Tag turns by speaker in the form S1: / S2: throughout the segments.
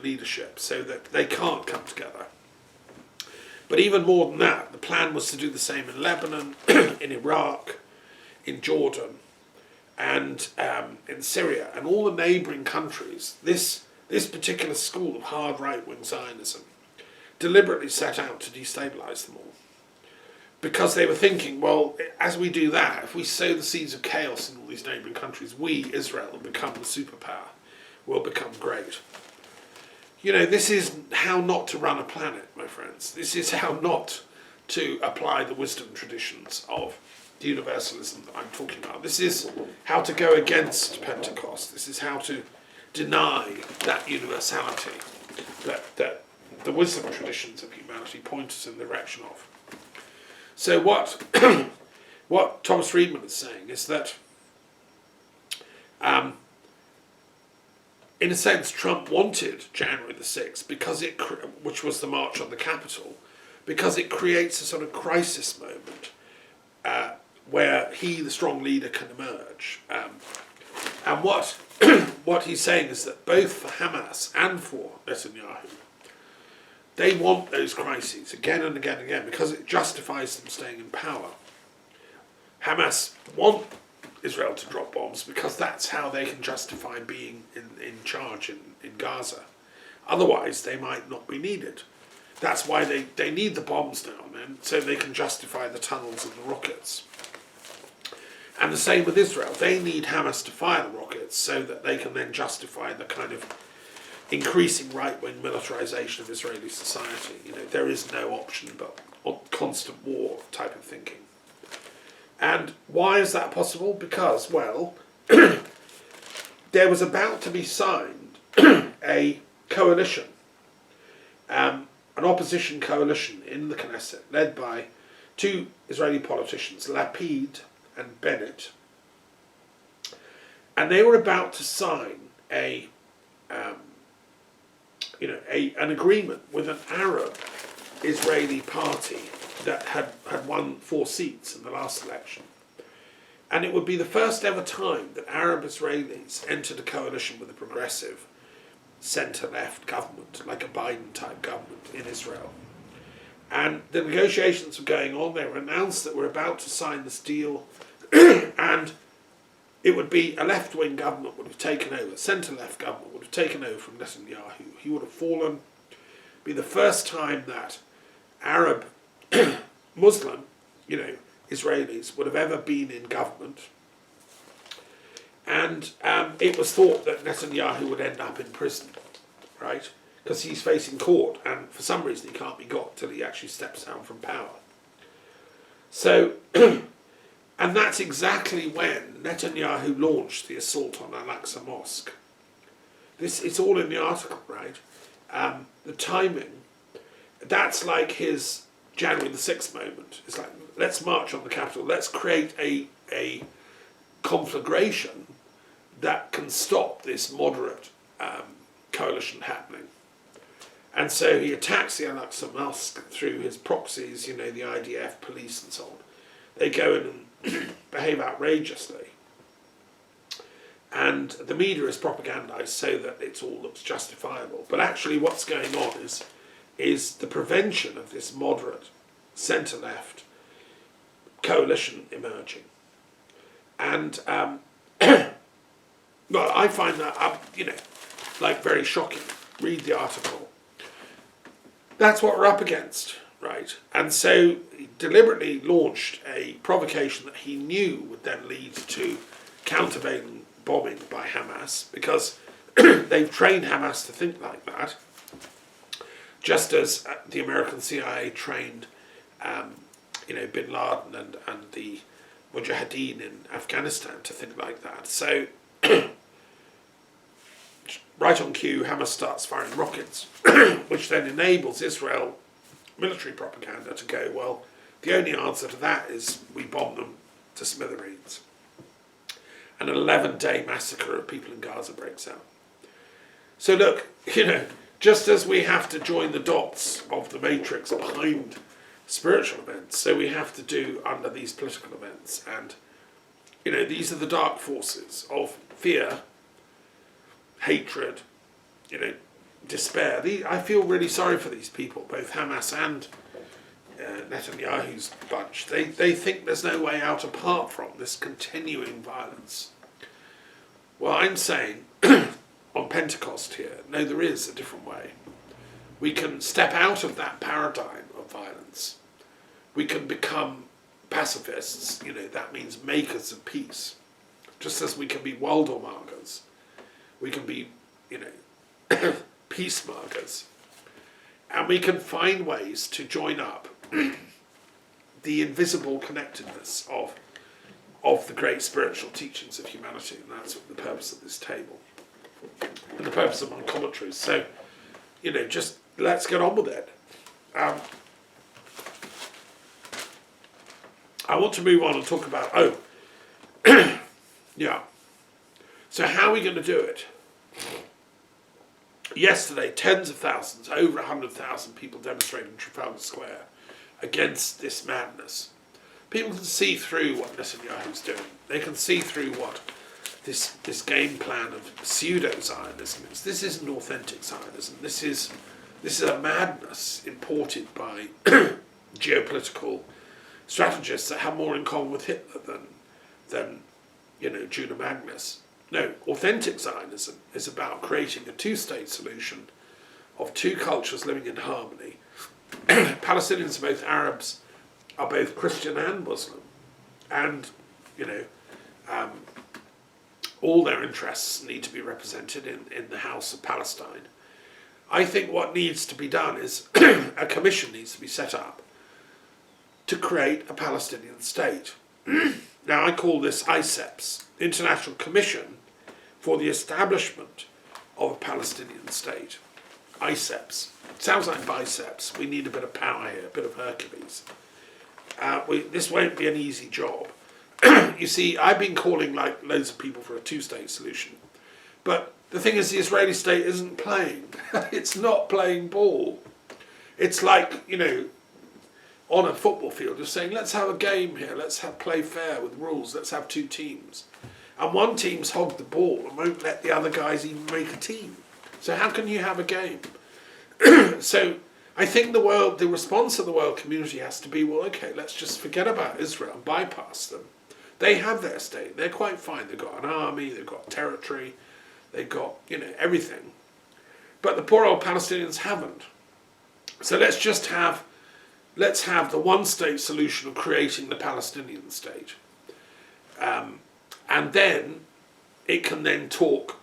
S1: leadership so that they can't come together. But even more than that, the plan was to do the same in Lebanon, in Iraq, in Jordan, and in Syria, and all the neighbouring countries. This particular school of hard right-wing Zionism deliberately set out to destabilise them all, because they were thinking, well, as we do that, if we sow the seeds of chaos in all these neighbouring countries, we, Israel, will become the superpower, will become great. You know, this is how not to run a planet, my friends. This is how not to apply the wisdom traditions of the universalism that I'm talking about. This is how to go against Pentecost. This is how to deny that universality that the wisdom traditions of humanity point us in the direction of. So what Thomas Friedman is saying is that, in a sense, Trump wanted January the 6th, because which was the march on the Capitol, because it creates a sort of crisis moment where he, the strong leader, can emerge. And what he's saying is that both for Hamas and for Netanyahu, they want those crises again and again and again because it justifies them staying in power. Hamas want Israel to drop bombs because that's how they can justify being in charge in Gaza. Otherwise, they might not be needed. That's why they need the bombs now and then, so they can justify the tunnels and the rockets. And the same with Israel. They need Hamas to fire the rockets so that they can then justify the kind of increasing right-wing militarization of Israeli society. You know, there is no option but constant war type of thinking. And why is that possible? Because, well, there was about to be signed a coalition, an opposition coalition in the Knesset, led by two Israeli politicians, Lapid and Bennett. And they were about to sign an agreement with an Arab Israeli party that had won 4 seats in the last election. And it would be the first ever time that Arab Israelis entered a coalition with a progressive centre-left government, like a Biden-type government in Israel. And the negotiations were going on. They were announced that we're about to sign this deal, and it would be a left-wing government would have taken over, centre-left government would have taken over from Netanyahu. He would have fallen. It'd be the first time that Arab Muslim, Israelis would have ever been in government. And it was thought that Netanyahu would end up in prison, right? Because he's facing court, and for some reason he can't be got till he actually steps down from power. So, and that's exactly when Netanyahu launched the assault on Al-Aqsa Mosque. It's all in the article, right? The timing, that's like his January the 6th moment. It's like, let's march on the Capitol, let's create a conflagration that can stop this moderate coalition happening. And so he attacks the Al-Aqsa Mosque through his proxies, the IDF, police and so on. They go in and behave outrageously. And the media is propagandized so that it all looks justifiable. But actually what's going on is the prevention of this moderate centre-left coalition emerging. And, well, I find that, very shocking. Read the article. That's what we're up against, right? And so he deliberately launched a provocation that he knew would then lead to countervailing bombing by Hamas, because they've trained Hamas to think like that, just as the American CIA trained, Bin Laden and the Mujahideen in Afghanistan to think like that. So, right on cue, Hamas starts firing rockets, which then enables Israel military propaganda to go, well, the only answer to that is we bomb them to smithereens. And an 11-day massacre of people in Gaza breaks out. So look, just as we have to join the dots of the matrix behind spiritual events, so we have to do under these political events. And, these are the dark forces of fear, hatred, despair. I feel really sorry for these people, both Hamas and Netanyahu's bunch. They think there's no way out apart from this continuing violence. Well, I'm saying on Pentecost here, no, there is a different way. We can step out of that paradigm of violence. We can become pacifists, that means makers of peace. Just as we can be Waldorfmagers, we can be, peacemakers. And we can find ways to join up the invisible connectedness of the great spiritual teachings of humanity, and that's the purpose of this table and the purpose of my commentaries. So, just let's get on with it. I want to move on and talk about, yeah. So how are we going to do it? Yesterday, tens of thousands, over 100,000 people demonstrated in Trafalgar Square against this madness. People can see through what Netanyahu's doing. They can see through what this game plan of pseudo-Zionism is. This isn't authentic Zionism. This is a madness imported by geopolitical strategists that have more in common with Hitler than Judah Magnes. No, authentic Zionism is about creating a two-state solution of two cultures living in harmony. Palestinians are both Arabs, are both Christian and Muslim, and all their interests need to be represented in the House of Palestine. I think what needs to be done is a commission needs to be set up to create a Palestinian state. Now I call this ICEPS, International Commission for the Establishment of a Palestinian State. ICEPS. Sounds like biceps. We need a bit of power here, a bit of Hercules. This won't be an easy job. You see, I've been calling like loads of people for a two-state solution. But the thing is, the Israeli state isn't playing. It's not playing ball. It's like, on a football field, you're saying, let's have a game here, let's play fair with rules, let's have two teams. And one team's hogged the ball and won't let the other guys even make a team. So how can you have a game? So I think the response of the world community has to be, well, okay, let's just forget about Israel and bypass them. They have their state, they're quite fine, they've got an army, they've got territory, they've got, everything. But the poor old Palestinians haven't. So let's have the one-state solution of creating the Palestinian state. And then it can then talk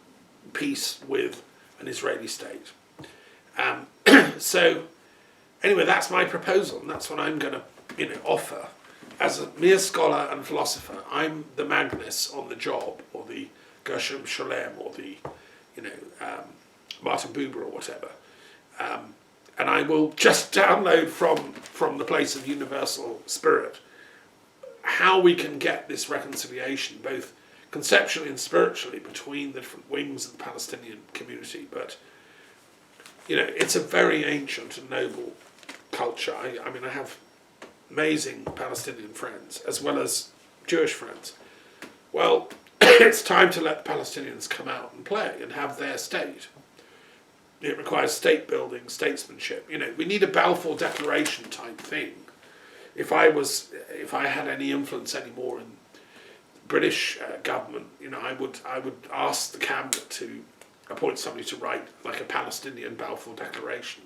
S1: peace with an Israeli state. So anyway, that's my proposal, and that's what I'm going to offer. As a mere scholar and philosopher, I'm the Magnes on the job, or the Gershom Sholem, or the Martin Buber or whatever. And I will just download from the place of universal spirit how we can get this reconciliation, both conceptually and spiritually, between the different wings of the Palestinian community. But, it's a very ancient and noble culture. I mean, I have amazing Palestinian friends, as well as Jewish friends. Well, it's time to let the Palestinians come out and play and have their state. It requires state building, statesmanship. We need a Balfour Declaration type thing. If I had any influence anymore in the British government, I would ask the cabinet to appoint somebody to write like a Palestinian Balfour Declaration.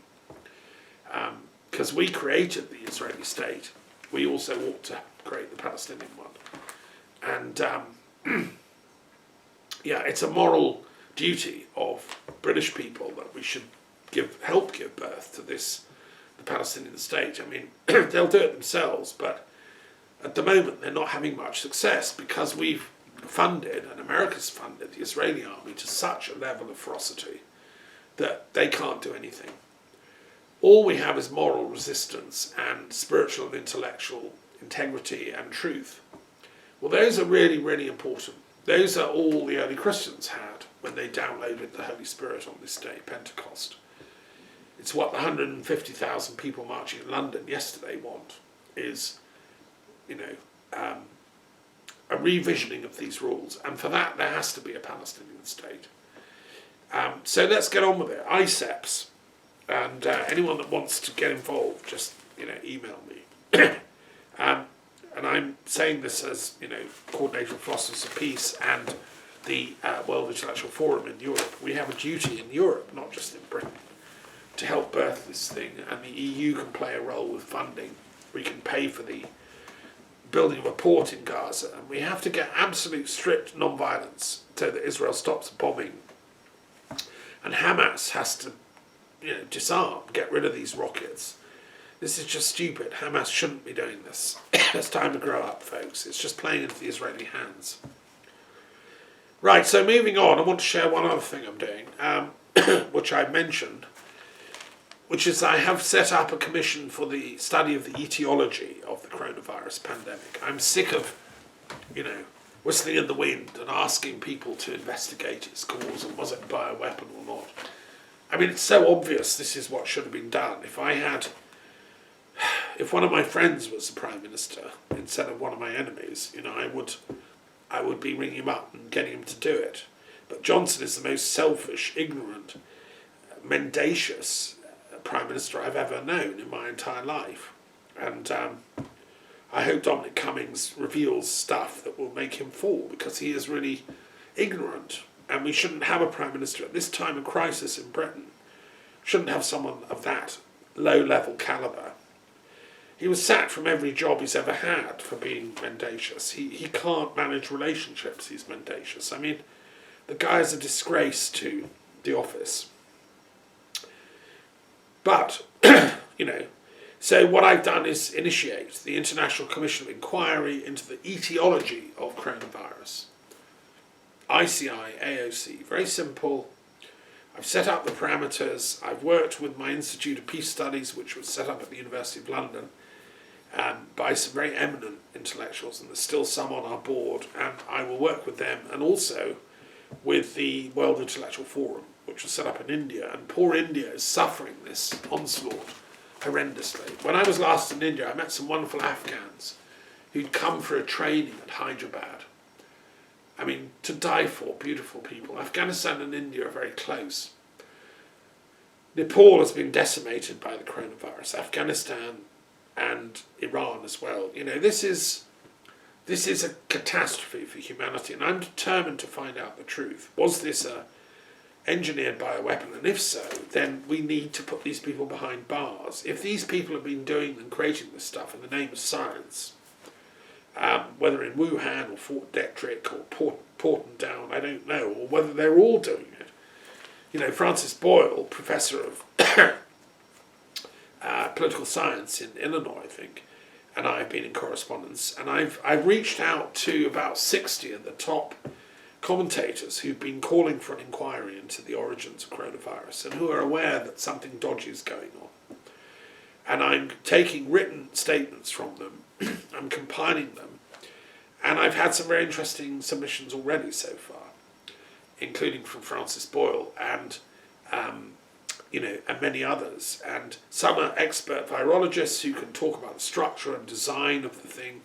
S1: Because we created the Israeli state, we also ought to create the Palestinian one. And it's a moral duty of British people that we should help give birth to the Palestinian state. I mean, they'll do it themselves, but at the moment they're not having much success because we've funded, and America's funded, the Israeli army to such a level of ferocity that they can't do anything. All we have is moral resistance and spiritual and intellectual integrity and truth. Well, those are really, really important. Those are all the early Christians had when they downloaded the Holy Spirit on this day, Pentecost. It's what the 150,000 people marching in London yesterday want, is, a revisioning of these rules. And for that, there has to be a Palestinian state. So let's get on with it. ICEPs, and anyone that wants to get involved, just email me. And I'm saying this as coordinator of Philosophers of Peace and the World Intellectual Forum in Europe. We have a duty in Europe, not just in Britain, to help birth this thing, and the EU can play a role with funding. We can pay for the building of a port in Gaza, and we have to get absolute strict non-violence so that Israel stops bombing. And Hamas has to disarm, get rid of these rockets. This is just stupid. Hamas shouldn't be doing this. It's time to grow up, folks. It's just playing into the Israeli hands. Right, so moving on, I want to share one other thing I'm doing, which I mentioned, which is I have set up a commission for the study of the etiology of the coronavirus pandemic. I'm sick of, whistling in the wind and asking people to investigate its cause and was it a bioweapon or not. I mean, it's so obvious this is what should have been done. If one of my friends was the Prime Minister instead of one of my enemies, I would be ringing him up and getting him to do it. But Johnson is the most selfish, ignorant, mendacious Prime Minister I've ever known in my entire life. And I hope Dominic Cummings reveals stuff that will make him fall, because he is really ignorant. And we shouldn't have a Prime Minister at this time of crisis in Britain. Shouldn't have someone of that low-level calibre. He was sacked from every job he's ever had for being mendacious. He can't manage relationships, he's mendacious. I mean, the guy is a disgrace to the office. But, so what I've done is initiate the International Commission of Inquiry into the etiology of coronavirus. ICI, AOC, very simple. I've set up the parameters. I've worked with my Institute of Peace Studies, which was set up at the University of London, by some very eminent intellectuals, and there's still some on our board, and I will work with them, and also with the World Intellectual Forum, which was set up in India, and poor India is suffering this onslaught horrendously. When I was last in India, I met some wonderful Afghans who'd come for a training at Hyderabad. I mean, to die for, beautiful people. Afghanistan and India are very close. Nepal has been decimated by the coronavirus. Afghanistan and Iran as well. This is a catastrophe for humanity, and I'm determined to find out the truth. Was this a engineered bioweapon? And if so, then we need to put these people behind bars. If these people have been doing and creating this stuff in the name of science, whether in Wuhan or Fort Detrick or Porton Down, I don't know, or whether they're all doing it. Francis Boyle, professor of political science in Illinois, I think, and I have been in correspondence, and I've reached out to about 60 of the top commentators who've been calling for an inquiry into the origins of coronavirus and who are aware that something dodgy is going on. And I'm taking written statements from them, I'm compiling them, and I've had some very interesting submissions already so far, including from Francis Boyle and many others. And some are expert virologists who can talk about the structure and design of the thing.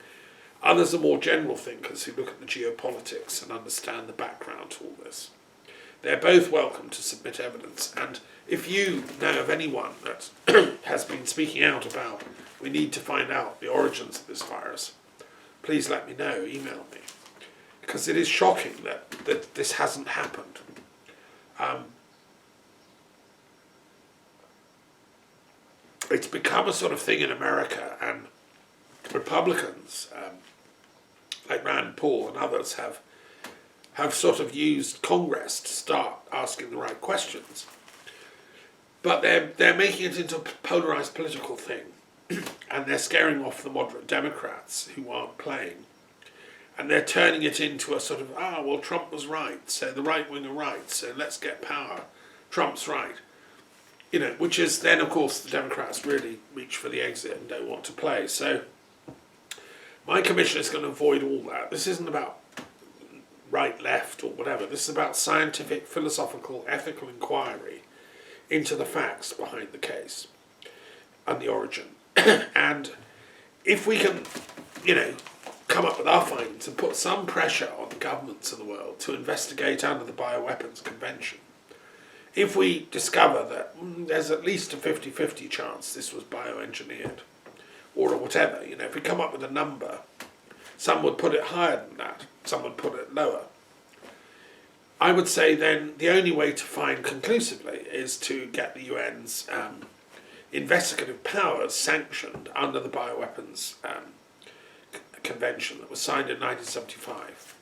S1: Others are more general thinkers who look at the geopolitics and understand the background to all this. They're both welcome to submit evidence. And if you know of anyone that has been speaking out about we need to find out the origins of this virus, please let me know, email me. Because it is shocking that this hasn't happened. It's become a sort of thing in America, and Republicans, like Rand Paul and others, have sort of used Congress to start asking the right questions. But they're making it into a polarised political thing, and they're scaring off the moderate Democrats who aren't playing. And they're turning it into a sort of, well, Trump was right, so the right wing are right, so let's get power. Trump's right. Which is then, of course, the Democrats really reach for the exit and don't want to play. So my commission is going to avoid all that. This isn't about right, left, or whatever. This is about scientific, philosophical, ethical inquiry into the facts behind the case and the origin. And if we can, come up with our findings and put some pressure on the governments of the world to investigate under the Bioweapons Convention, if we discover that there's at least a 50-50 chance this was bioengineered, or whatever, if we come up with a number, some would put it higher than that, some would put it lower. I would say then the only way to find conclusively is to get the UN's investigative powers sanctioned under the Bioweapons Convention that was signed in 1975.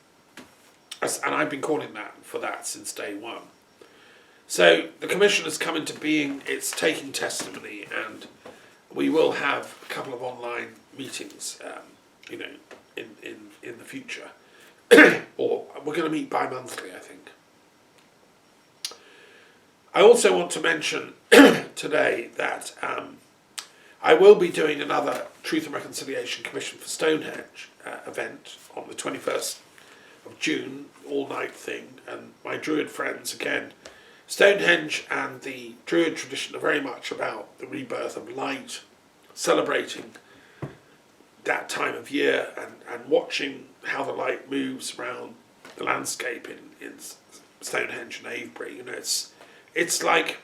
S1: And I've been calling for that since day one. So the commission has come into being, it's taking testimony, and we will have a couple of online meetings, in the future. Or we're going to meet bi-monthly, I think. I also want to mention today that I will be doing another Truth and Reconciliation Commission for Stonehenge event on the 21st of June, all-night thing, and my Druid friends, again, Stonehenge and the Druid tradition are very much about the rebirth of light, celebrating that time of year and watching how the light moves around the landscape in Stonehenge and Avebury. It's like,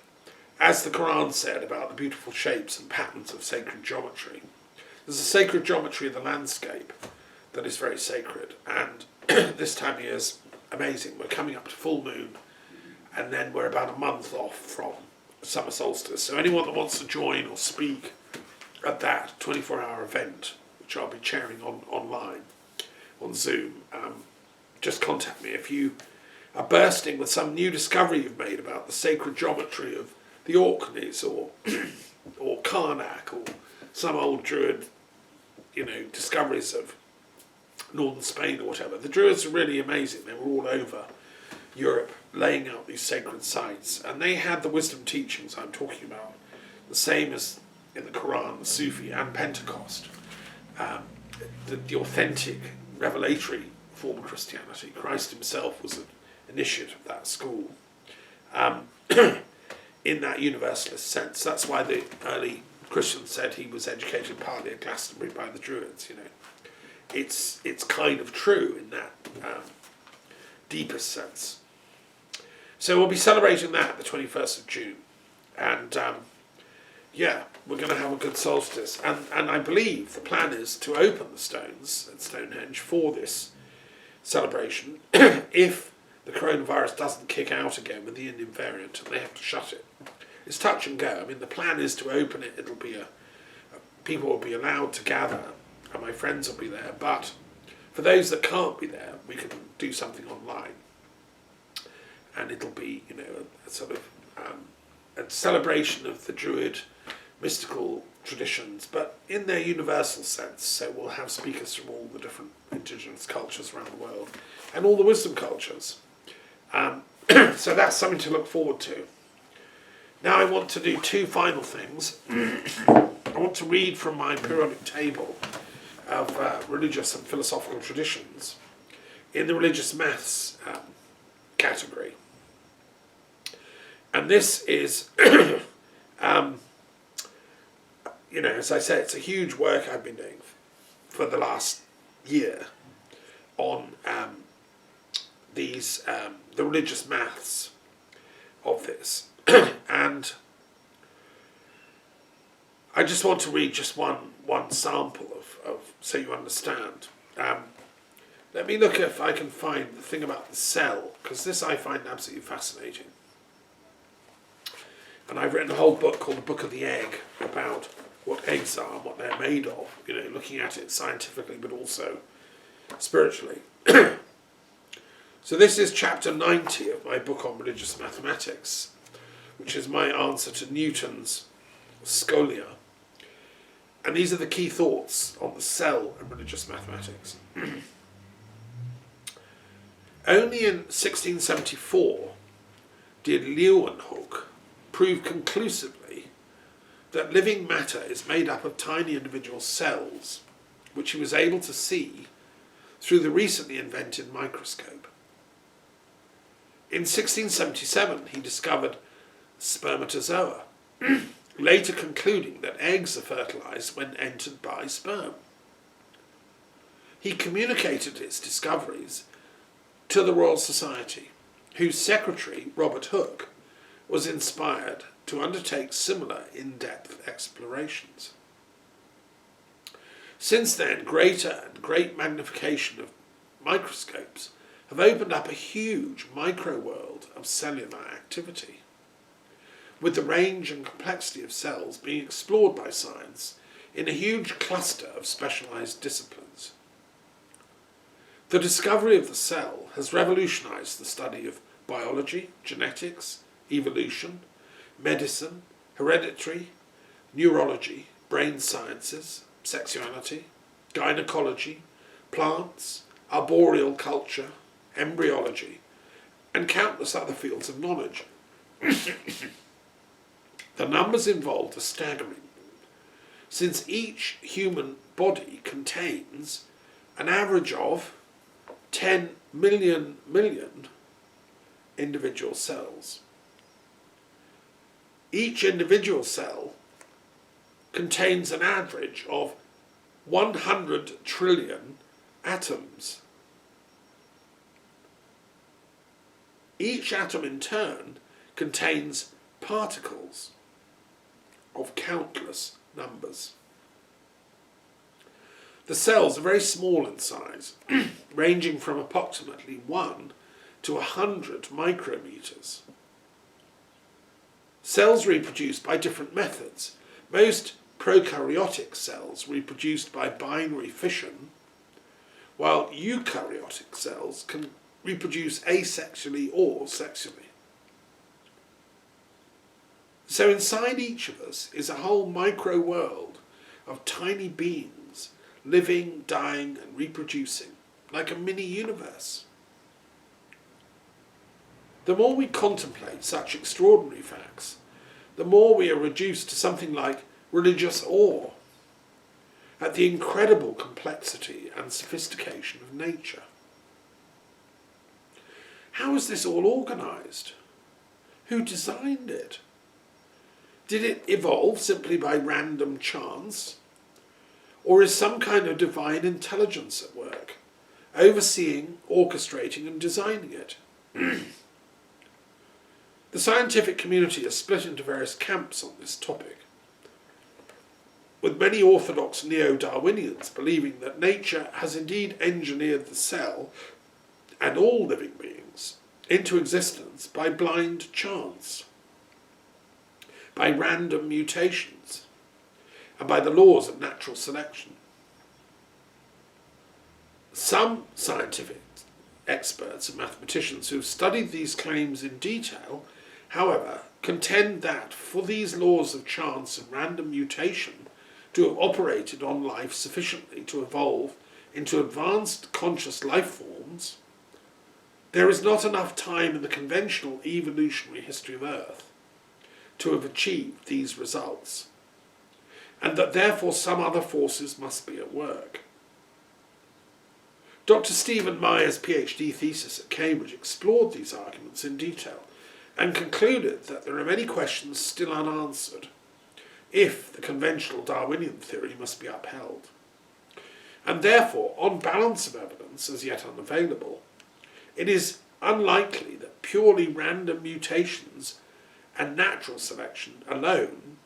S1: as the Quran said about the beautiful shapes and patterns of sacred geometry, there's a sacred geometry of the landscape that is very sacred, and this time of year is amazing. We're coming up to full moon, and then we're about a month off from summer solstice. So anyone that wants to join or speak at that 24-hour event, which I'll be chairing online on Zoom, just contact me if you are bursting with some new discovery you've made about the sacred geometry of the Orkneys or Karnak, or some old Druid, discoveries of northern Spain or whatever. The Druids are really amazing. They were all over Europe laying out these sacred sites, and they had the wisdom teachings I'm talking about, the same as in the Quran, the Sufi, and Pentecost, the authentic revelatory form of Christianity. Christ himself was an initiate of that school, in that universalist sense. That's why the early Christians said he was educated partly at Glastonbury by the Druids. It's kind of true in that deepest sense. So we'll be celebrating that the 21st of June, and we're going to have a good solstice, and I believe the plan is to open the stones at Stonehenge for this celebration if the coronavirus doesn't kick out again with the Indian variant and they have to shut it. It's touch and go. I mean, the plan is to open it. It'll be people will be allowed to gather, and my friends will be there, but for those that can't be there, we can do something online, and it'll be a sort of a celebration of the Druid mystical traditions, but in their universal sense. So we'll have speakers from all the different indigenous cultures around the world and all the wisdom cultures. So that's something to look forward to. Now I want to do two final things. I want to read from my periodic table of religious and philosophical traditions in the religious maths category. And this is, as I say, it's a huge work I've been doing for the last year on the religious maths of this. And I just want to read just one sample of so you understand. Let me look if I can find the thing about the cell, because this I find absolutely fascinating. And I've written a whole book called The Book of the Egg about what eggs are and what they're made of, looking at it scientifically but also spiritually. So this is chapter 90 of my book on religious mathematics, which is my answer to Newton's Scholia. And these are the key thoughts on the cell and religious mathematics. Only in 1674 did Leeuwenhoek prove conclusively that living matter is made up of tiny individual cells, which he was able to see through the recently invented microscope. In 1677 he discovered spermatozoa, later concluding that eggs are fertilized when entered by sperm. He communicated his discoveries to the Royal Society, whose secretary, Robert Hooke, was inspired to undertake similar in-depth explorations. Since then, greater and great magnification of microscopes have opened up a huge micro-world of cellular activity, with the range and complexity of cells being explored by science in a huge cluster of specialized disciplines. The discovery of the cell has revolutionized the study of biology, genetics, evolution, medicine, hereditary, neurology, brain sciences, sexuality, gynecology, plants, arboreal culture, embryology, and countless other fields of knowledge. The numbers involved are staggering, since each human body contains an average of 10 million individual cells. Each individual cell contains an average of 100 trillion atoms. Each atom in turn contains particles of countless numbers. The cells are very small in size, ranging from approximately 1 to 100 micrometers. Cells reproduce by different methods. Most prokaryotic cells reproduced by binary fission, while eukaryotic cells can reproduce asexually or sexually. So inside each of us is a whole micro-world of tiny beings living, dying and reproducing, like a mini-universe. The more we contemplate such extraordinary facts, the more we are reduced to something like religious awe at the incredible complexity and sophistication of nature. How is this all organised? Who designed it? Did it evolve simply by random chance? Or is some kind of divine intelligence at work, overseeing, orchestrating and designing it? The scientific community is split into various camps on this topic, with many orthodox neo-Darwinians believing that nature has indeed engineered the cell and all living beings into existence by blind chance, by random mutations, and by the laws of natural selection. Some scientific experts and mathematicians who have studied these claims in detail, however, contend that for these laws of chance and random mutation to have operated on life sufficiently to evolve into advanced conscious life forms, there is not enough time in the conventional evolutionary history of Earth to have achieved these results, and that therefore some other forces must be at work. Dr. Stephen Meyer's PhD thesis at Cambridge explored these arguments in detail and concluded that there are many questions still unanswered if the conventional Darwinian theory must be upheld. And therefore, on balance of evidence as yet unavailable, it is unlikely that purely random mutations and natural selection alone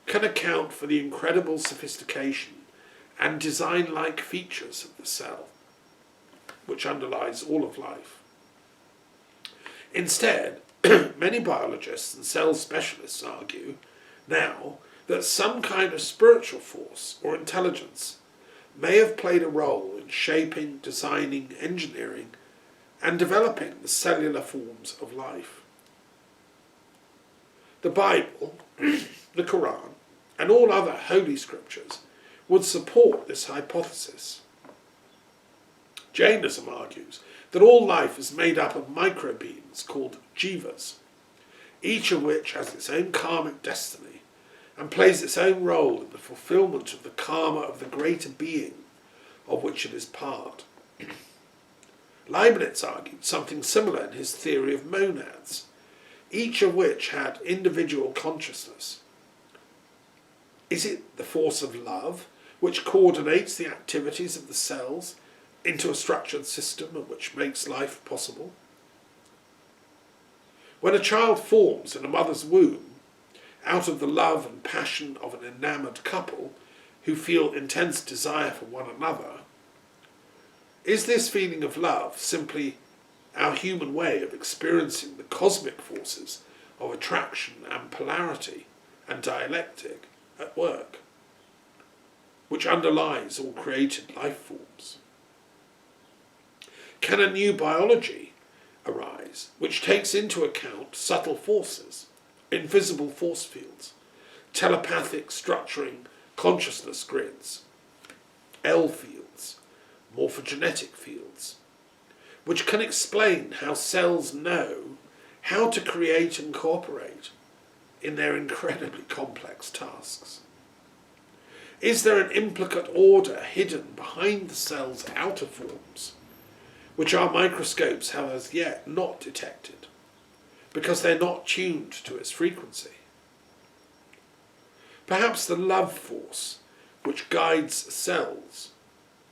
S1: can account for the incredible sophistication and design-like features of the cell, which underlies all of life. Instead, many biologists and cell specialists argue now that some kind of spiritual force or intelligence may have played a role in shaping, designing, engineering, and developing the cellular forms of life. The Bible, the Quran, and all other holy scriptures would support this hypothesis. Jainism argues that all life is made up of microbeings called jivas, each of which has its own karmic destiny and plays its own role in the fulfillment of the karma of the greater being of which it is part. Leibniz argued something similar in his theory of monads, each of which had individual consciousness. Is it the force of love which coordinates the activities of the cells into a structured system which makes life possible? When a child forms in a mother's womb, out of the love and passion of an enamoured couple who feel intense desire for one another, is this feeling of love simply our human way of experiencing the cosmic forces of attraction and polarity and dialectic at work, which underlies all created life forms? Can a new biology arise which takes into account subtle forces, invisible force fields, telepathic structuring consciousness grids, L fields, morphogenetic fields, which can explain how cells know how to create and cooperate in their incredibly complex tasks? Is there an implicate order hidden behind the cell's outer forms, which our microscopes have as yet not detected, because they're not tuned to its frequency? Perhaps the love force which guides cells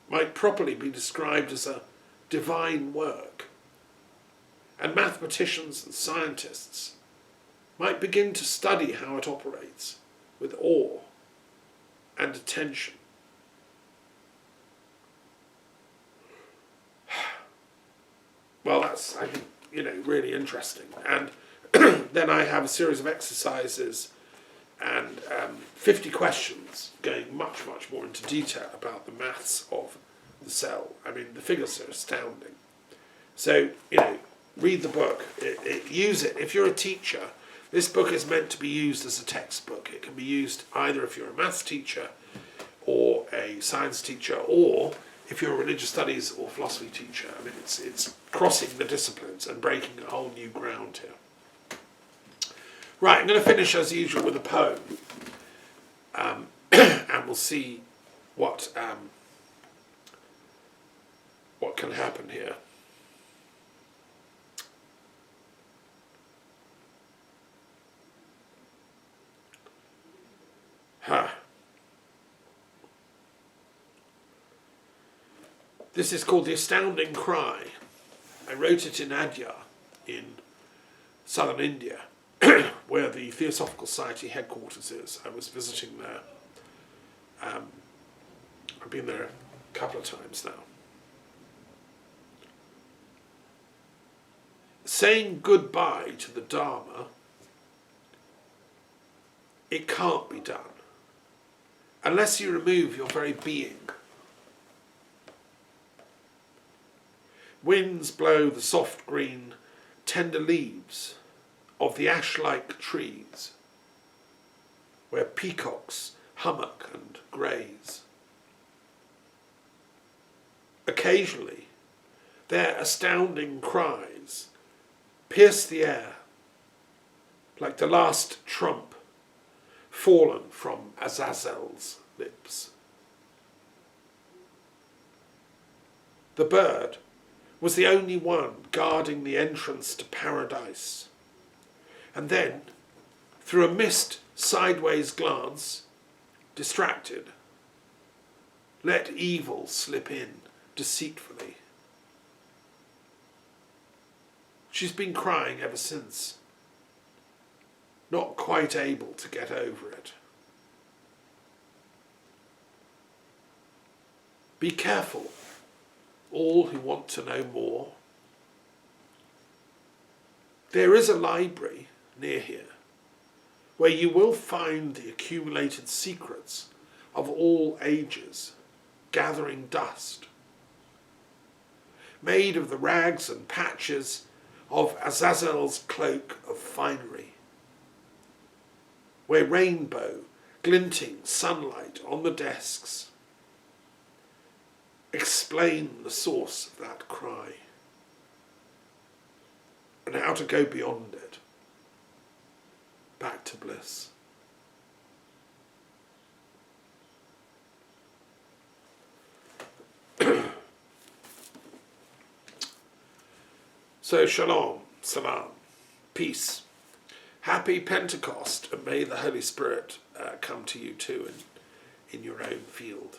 S1: might properly be described as a divine work, and mathematicians and scientists might begin to study how it operates with awe and attention. Well, that's, I think, really interesting. And then I have a series of exercises and 50 questions going much, much more into detail about the maths of the cell. I mean, the figures are astounding. So, read the book. Use it. If you're a teacher, this book is meant to be used as a textbook. It can be used either if you're a maths teacher or a science teacher, or if you're a religious studies or philosophy teacher. I mean, it's crossing the disciplines and breaking a whole new ground here. Right, I'm going to finish as usual with a poem, and we'll see what can happen here. This is called The Astounding Cry. I wrote it in Adyar in southern India, where the Theosophical Society headquarters is. I was visiting there. I've been there a couple of times now. Saying goodbye to the Dharma, it can't be done unless you remove your very being. Winds blow the soft green, tender leaves of the ash-like trees, where peacocks hummock and graze. Occasionally, their astounding cries pierce the air like the last trump fallen from Azazel's lips. The bird was the only one guarding the entrance to paradise, and then, through a missed sideways glance, distracted, let evil slip in deceitfully. She's been crying ever since, not quite able to get over it. Be careful, all who want to know more. There is a library near here where you will find the accumulated secrets of all ages gathering dust, made of the rags and patches of Azazel's cloak of finery, where rainbow glinting sunlight on the desks explain the source of that cry and how to go beyond it, back to bliss. So shalom, salam, peace, happy Pentecost, and may the Holy Spirit come to you too in your own field.